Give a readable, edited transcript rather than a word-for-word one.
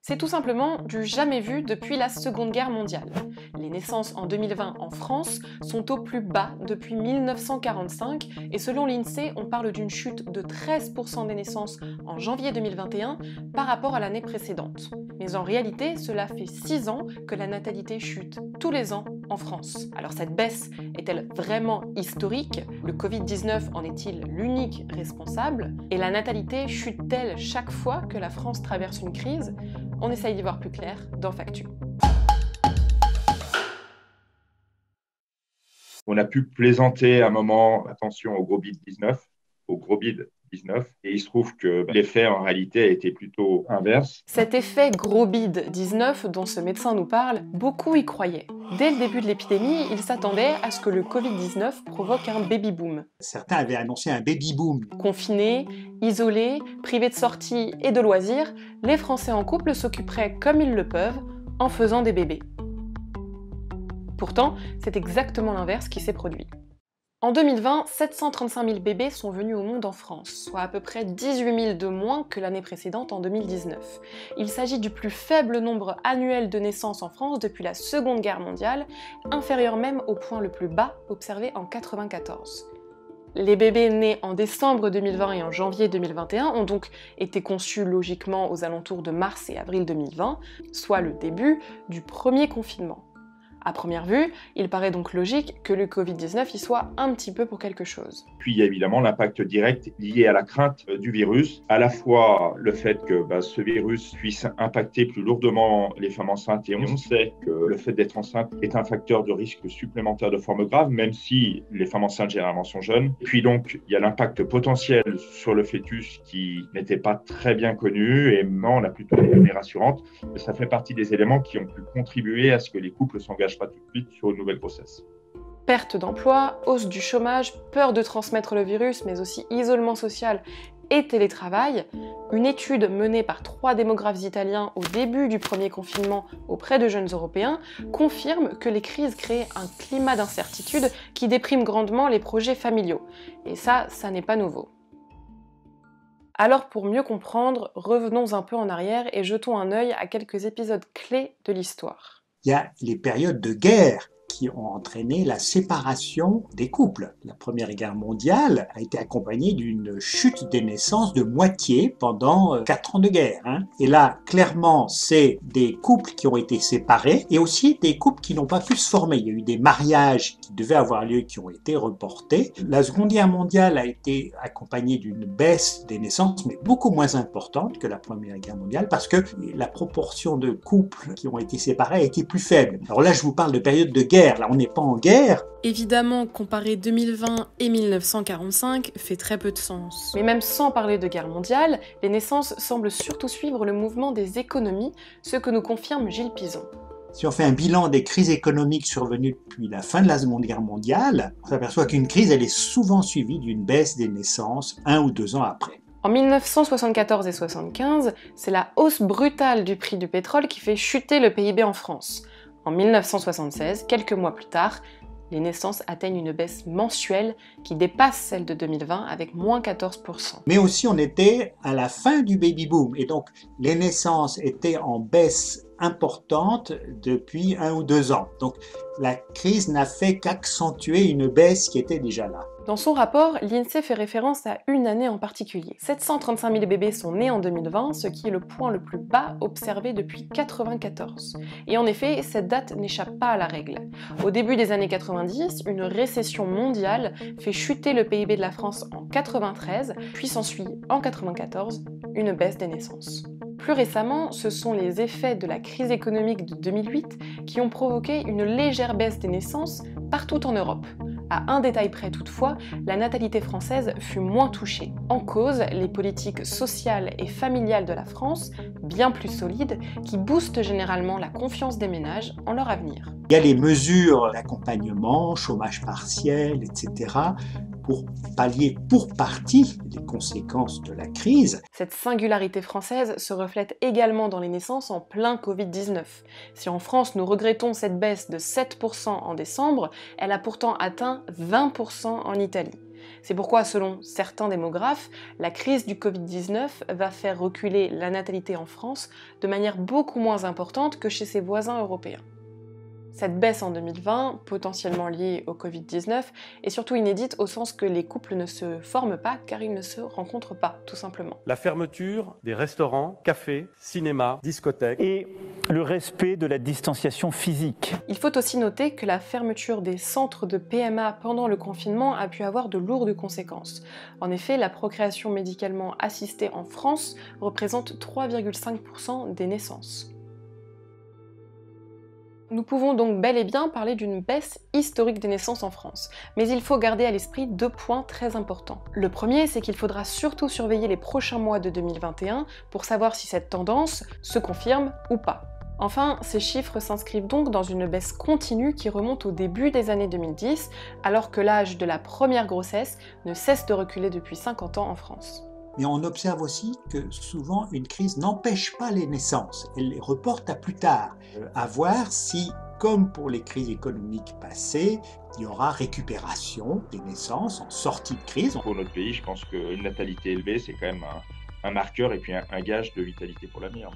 C'est tout simplement du jamais vu depuis la Seconde Guerre mondiale. Les naissances en 2020 en France sont au plus bas depuis 1945 et selon l'INSEE, on parle d'une chute de 13% des naissances en janvier 2021 par rapport à l'année précédente. Mais en réalité, cela fait 6 ans que la natalité chute tous les ans en France. Alors cette baisse est-elle vraiment historique? Le Covid-19 en est-il l'unique responsable? Et la natalité chute-t-elle chaque fois que la France traverse une crise? On essaye d'y voir plus clair dans Factu. On a pu plaisanter à un moment, attention au gros bid-19, et il se trouve que l'effet en réalité a été plutôt inverse. Cet effet gros bid-19 dont ce médecin nous parle, beaucoup y croyaient. Dès le début de l'épidémie, ils s'attendaient à ce que le Covid-19 provoque un baby-boom. Certains avaient annoncé un baby-boom. Confinés, isolés, privés de sorties et de loisirs, les Français en couple s'occuperaient comme ils le peuvent en faisant des bébés. Pourtant, c'est exactement l'inverse qui s'est produit. En 2020, 735 000 bébés sont venus au monde en France, soit à peu près 18 000 de moins que l'année précédente en 2019. Il s'agit du plus faible nombre annuel de naissances en France depuis la Seconde Guerre mondiale, inférieur même au point le plus bas observé en 1994. Les bébés nés en décembre 2020 et en janvier 2021 ont donc été conçus logiquement aux alentours de mars et avril 2020, soit le début du premier confinement. À première vue, il paraît donc logique que le Covid-19 y soit un petit peu pour quelque chose. Puis il y a évidemment l'impact direct lié à la crainte du virus, à la fois le fait que ce virus puisse impacter plus lourdement les femmes enceintes, et on sait que le fait d'être enceinte est un facteur de risque supplémentaire de forme grave, même si les femmes enceintes généralement sont jeunes. Et puis donc il y a l'impact potentiel sur le fœtus qui n'était pas très bien connu, et maintenant on a plutôt des données rassurantes. Mais ça fait partie des éléments qui ont pu contribuer à ce que les couples s'engagent pas tout de suite sur une nouvelle grossesse. Perte d'emploi, hausse du chômage, peur de transmettre le virus, mais aussi isolement social et télétravail. Une étude menée par 3 démographes italiens au début du premier confinement auprès de jeunes Européens confirme que les crises créent un climat d'incertitude qui déprime grandement les projets familiaux. Et ça n'est pas nouveau. Alors pour mieux comprendre, revenons un peu en arrière et jetons un œil à quelques épisodes clés de l'histoire. Il y a les périodes de guerre qui ont entraîné la séparation des couples. La Première Guerre mondiale a été accompagnée d'une chute des naissances de moitié pendant 4 ans de guerre. Et là, clairement, c'est des couples qui ont été séparés et aussi des couples qui n'ont pas pu se former. Il y a eu des mariages qui devaient avoir lieu qui ont été reportés. La Seconde Guerre mondiale a été accompagnée d'une baisse des naissances, mais beaucoup moins importante que la Première Guerre mondiale parce que la proportion de couples qui ont été séparés a été plus faible. Alors là, je vous parle de période de guerre. Là, on n'est pas en guerre. Évidemment, comparer 2020 et 1945 fait très peu de sens. Mais même sans parler de guerre mondiale, les naissances semblent surtout suivre le mouvement des économies, ce que nous confirme Gilles Pizon. Si on fait un bilan des crises économiques survenues depuis la fin de la Seconde Guerre mondiale, on s'aperçoit qu'une crise, elle est souvent suivie d'une baisse des naissances 1 ou 2 ans après. En 1974 et 1975, c'est la hausse brutale du prix du pétrole qui fait chuter le PIB en France. En 1976, quelques mois plus tard, les naissances atteignent une baisse mensuelle qui dépasse celle de 2020 avec moins 14%. Mais aussi, on était à la fin du baby-boom et donc les naissances étaient en baisse importante depuis 1 ou 2 ans. Donc la crise n'a fait qu'accentuer une baisse qui était déjà là. Dans son rapport, l'INSEE fait référence à une année en particulier. 735 000 bébés sont nés en 2020, ce qui est le point le plus bas observé depuis 1994. Et en effet, cette date n'échappe pas à la règle. Au début des années 90, une récession mondiale fait chuter le PIB de la France en 1993, puis s'ensuit en 1994 une baisse des naissances. Plus récemment, ce sont les effets de la crise économique de 2008 qui ont provoqué une légère baisse des naissances partout en Europe. À un détail près toutefois, la natalité française fut moins touchée. En cause, les politiques sociales et familiales de la France, bien plus solides, qui boostent généralement la confiance des ménages en leur avenir. Il y a les mesures d'accompagnement, chômage partiel, etc., pour pallier pour partie les conséquences de la crise. Cette singularité française se reflète également dans les naissances en plein Covid-19. Si en France nous regrettons cette baisse de 7% en décembre, elle a pourtant atteint 20% en Italie. C'est pourquoi, selon certains démographes, la crise du Covid-19 va faire reculer la natalité en France de manière beaucoup moins importante que chez ses voisins européens. Cette baisse en 2020, potentiellement liée au Covid-19, est surtout inédite au sens que les couples ne se forment pas car ils ne se rencontrent pas, tout simplement. La fermeture des restaurants, cafés, cinémas, discothèques et le respect de la distanciation physique. Il faut aussi noter que la fermeture des centres de PMA pendant le confinement a pu avoir de lourdes conséquences. En effet, la procréation médicalement assistée en France représente 3,5% des naissances. Nous pouvons donc bel et bien parler d'une baisse historique des naissances en France. Mais il faut garder à l'esprit 2 points très importants. Le premier, c'est qu'il faudra surtout surveiller les prochains mois de 2021 pour savoir si cette tendance se confirme ou pas. Enfin, ces chiffres s'inscrivent donc dans une baisse continue qui remonte au début des années 2010, alors que l'âge de la première grossesse ne cesse de reculer depuis 50 ans en France. Mais on observe aussi que souvent une crise n'empêche pas les naissances, elle les reporte à plus tard. À voir si, comme pour les crises économiques passées, il y aura récupération des naissances en sortie de crise. Pour notre pays, je pense qu'une natalité élevée, c'est quand même un marqueur et puis un gage de vitalité pour l'avenir.